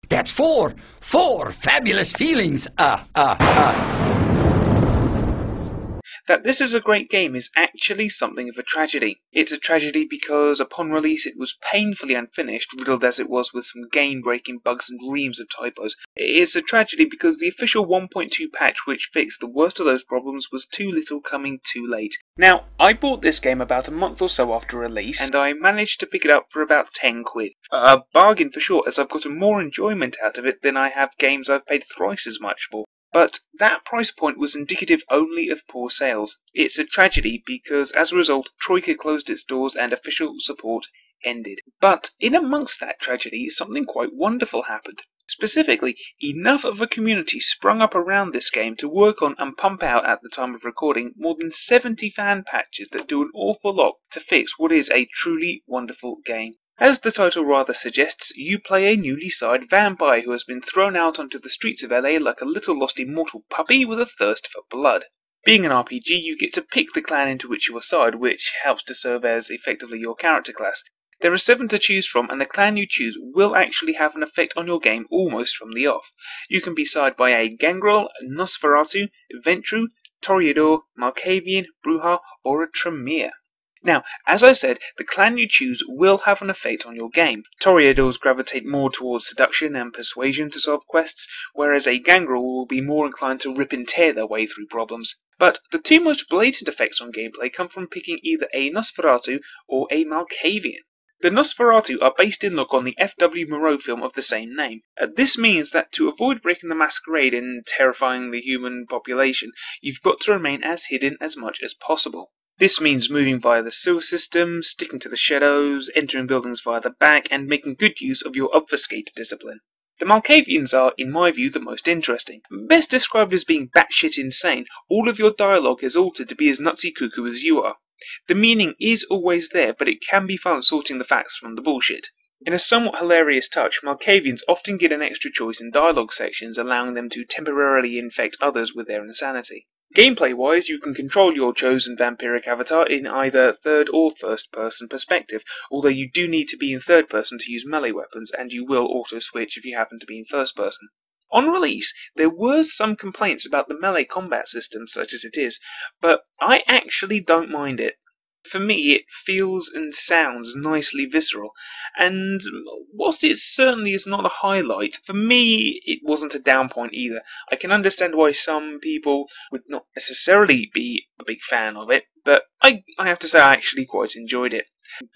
That's four. Four fabulous feelings. That this is a great game is actually something of a tragedy. It's a tragedy because upon release it was painfully unfinished, riddled as it was with some game-breaking bugs and reams of typos. It's a tragedy because the official 1.2 patch which fixed the worst of those problems was too little coming too late. Now, I bought this game about a month or so after release, and I managed to pick it up for about 10 quid. A bargain for sure, as I've gotten more enjoyment out of it than I have games I've paid thrice as much for. But that price point was indicative only of poor sales. It's a tragedy because as a result, Troika closed its doors and official support ended. But in amongst that tragedy, something quite wonderful happened. Specifically, enough of a community sprung up around this game to work on and pump out at the time of recording more than 70 fan patches that do an awful lot to fix what is a truly wonderful game. As the title rather suggests, you play a newly sired vampire who has been thrown out onto the streets of LA like a little lost immortal puppy with a thirst for blood. Being an RPG, you get to pick the clan into which you are sired, which helps to serve as effectively your character class. There are 7 to choose from, and the clan you choose will actually have an effect on your game almost from the off. You can be sired by a Gangrel, Nosferatu, Ventru, Toreador, Malkavian, Bruja, or a Tremere. Now, as I said, the clan you choose will have an effect on your game. Toreadors gravitate more towards seduction and persuasion to solve quests, whereas a Gangrel will be more inclined to rip and tear their way through problems. But the two most blatant effects on gameplay come from picking either a Nosferatu or a Malkavian. The Nosferatu are based in look on the F.W. Moreau film of the same name. This means that to avoid breaking the Masquerade and terrifying the human population, you've got to remain as hidden as much as possible. This means moving via the sewer system, sticking to the shadows, entering buildings via the back, and making good use of your obfuscate discipline. The Malkavians are, in my view, the most interesting. Best described as being batshit insane, all of your dialogue is altered to be as nutsy cuckoo as you are. The meaning is always there, but it can be fun sorting the facts from the bullshit. In a somewhat hilarious touch, Malkavians often get an extra choice in dialogue sections, allowing them to temporarily infect others with their insanity. Gameplay-wise, you can control your chosen vampiric avatar in either third or first person perspective, although you do need to be in third person to use melee weapons, and you will auto-switch if you happen to be in first person. On release, there were some complaints about the melee combat system, such as it is, but I actually don't mind it. For me, it feels and sounds nicely visceral, and whilst it certainly is not a highlight, for me it wasn't a down point either. I can understand why some people would not necessarily be a big fan of it, but I have to say I actually quite enjoyed it.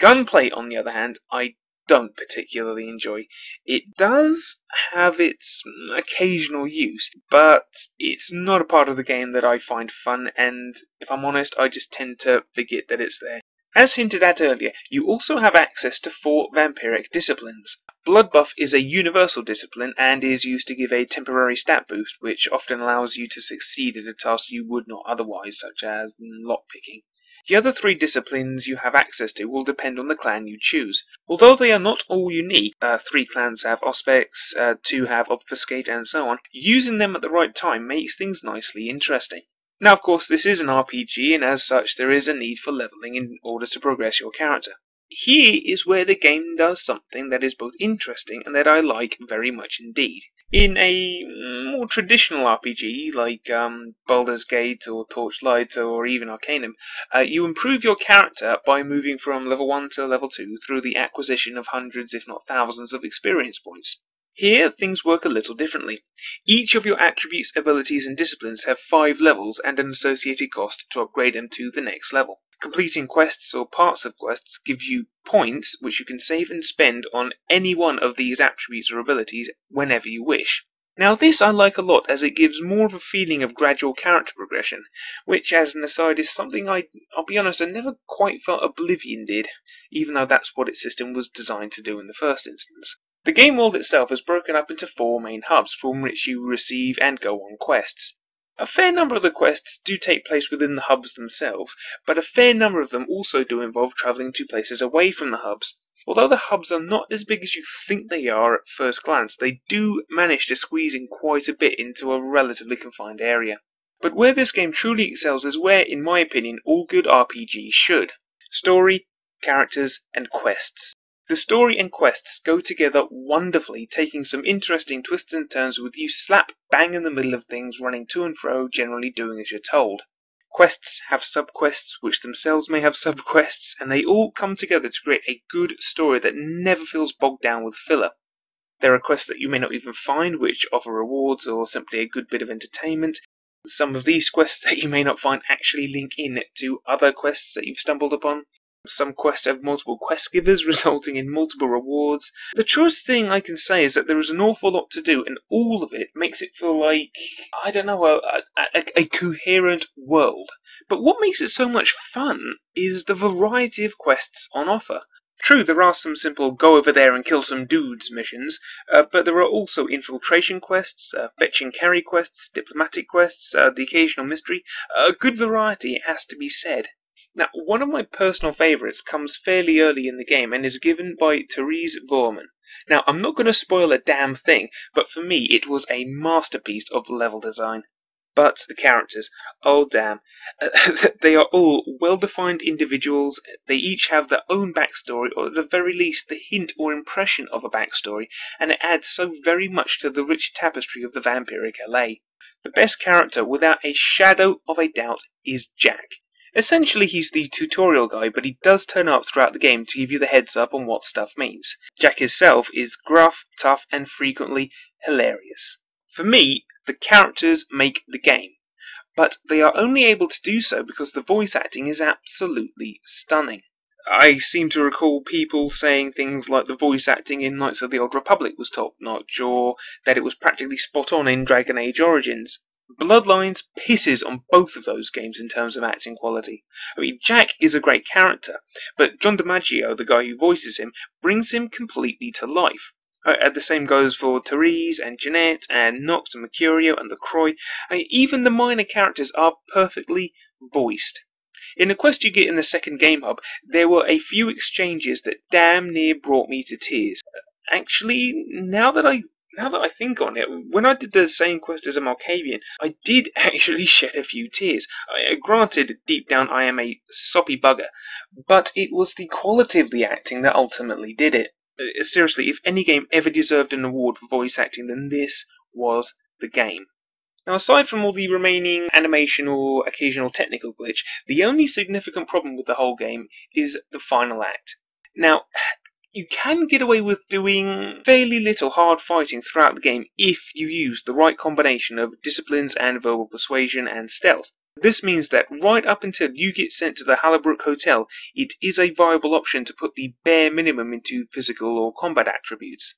Gunplay, on the other hand, I don't particularly enjoy. It does have its occasional use, but it's not a part of the game that I find fun, and if I'm honest, I just tend to forget that it's there. As hinted at earlier, you also have access to 4 vampiric disciplines. Blood buff is a universal discipline and is used to give a temporary stat boost, which often allows you to succeed at a task you would not otherwise, such as lockpicking. The other 3 disciplines you have access to will depend on the clan you choose. Although they are not all unique, 3 clans have Auspex, 2 have Obfuscate, and so on, using them at the right time makes things nicely interesting. Now, of course, this is an RPG, and as such there is a need for leveling in order to progress your character. Here is where the game does something that is both interesting and that I like very much indeed. In a more traditional RPG, like Baldur's Gate or Torchlight or even Arcanum, you improve your character by moving from level 1 to level 2 through the acquisition of hundreds if not thousands of experience points. Here, things work a little differently. Each of your attributes, abilities, and disciplines have 5 levels and an associated cost to upgrade them to the next level. Completing quests or parts of quests give you points which you can save and spend on any one of these attributes or abilities whenever you wish. Now this I like a lot, as it gives more of a feeling of gradual character progression, which as an aside is something I'll be honest, I never quite felt Oblivion did, even though that's what its system was designed to do in the first instance. The game world itself is broken up into 4 main hubs from which you receive and go on quests. A fair number of the quests do take place within the hubs themselves, but a fair number of them also do involve travelling to places away from the hubs. Although the hubs are not as big as you think they are at first glance, they do manage to squeeze in quite a bit into a relatively confined area. But where this game truly excels is where, in my opinion, all good RPGs should. Story, characters, and quests. The story and quests go together wonderfully, taking some interesting twists and turns with you slap bang in the middle of things, running to and fro, generally doing as you're told. Quests have subquests, which themselves may have subquests, and they all come together to create a good story that never feels bogged down with filler. There are quests that you may not even find, which offer rewards or simply a good bit of entertainment. Some of these quests that you may not find actually link in to other quests that you've stumbled upon. Some quests have multiple quest givers, resulting in multiple rewards. The truest thing I can say is that there is an awful lot to do, and all of it makes it feel like, I don't know, a coherent world. But what makes it so much fun is the variety of quests on offer. True, there are some simple go over there and kill some dudes missions, but there are also infiltration quests, fetch and carry quests, diplomatic quests, the occasional mystery. A good variety, it has to be said. Now, one of my personal favourites comes fairly early in the game and is given by Therese Vorman. Now, I'm not going to spoil a damn thing, but for me it was a masterpiece of level design. But the characters, oh damn, they are all well-defined individuals. They each have their own backstory, or at the very least the hint or impression of a backstory, and it adds so very much to the rich tapestry of the vampiric LA. The best character, without a shadow of a doubt, is Jack. Essentially, he's the tutorial guy, but he does turn up throughout the game to give you the heads up on what stuff means. Jack himself is gruff, tough, and frequently hilarious. For me, the characters make the game, but they are only able to do so because the voice acting is absolutely stunning. I seem to recall people saying things like the voice acting in Knights of the Old Republic was top-notch, or that it was practically spot-on in Dragon Age Origins. Bloodlines pisses on both of those games in terms of acting quality. I mean, Jack is a great character, but John DiMaggio, the guy who voices him, brings him completely to life. The same goes for Therese and Jeanette and Nox and Mercurio and LaCroix. Even the minor characters are perfectly voiced. In the quest you get in the second game hub, there were a few exchanges that damn near brought me to tears. Actually, now that I think on it, when I did the same quest as a Malkavian, I did actually shed a few tears. Granted, deep down I am a soppy bugger, but it was the quality of the acting that ultimately did it. Seriously, if any game ever deserved an award for voice acting, then this was the game. Now, aside from all the remaining animation or occasional technical glitch, the only significant problem with the whole game is the final act. Now, you can get away with doing fairly little hard fighting throughout the game if you use the right combination of disciplines and verbal persuasion and stealth. This means that right up until you get sent to the Hallibrook Hotel, it is a viable option to put the bare minimum into physical or combat attributes.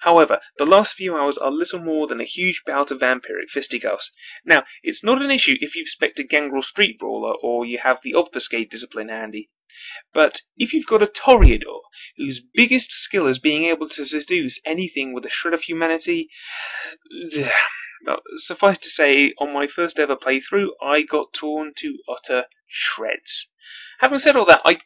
However, the last few hours are little more than a huge bout of vampiric fisticuffs. Now, it's not an issue if you've spec'd a Gangrel Street Brawler or you have the Obfuscate discipline handy. But if you've got a Toreador, whose biggest skill is being able to seduce anything with a shred of humanity, well, suffice to say, on my first ever playthrough, I got torn to utter shreds. Having said all that, I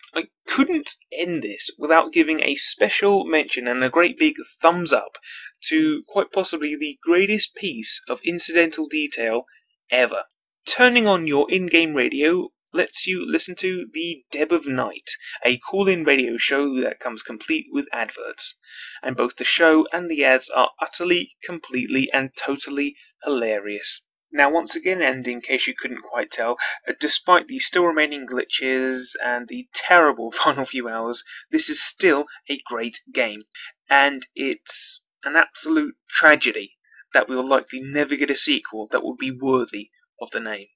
couldn't end this without giving a special mention and a great big thumbs up to quite possibly the greatest piece of incidental detail ever. Turning on your in-game radio lets you listen to the Deb of Night, a call-in radio show that comes complete with adverts. And both the show and the ads are utterly, completely, and totally hilarious. Now, once again, and in case you couldn't quite tell, despite the still remaining glitches and the terrible final few hours, this is still a great game. And it's an absolute tragedy that we will likely never get a sequel that will be worthy of the name.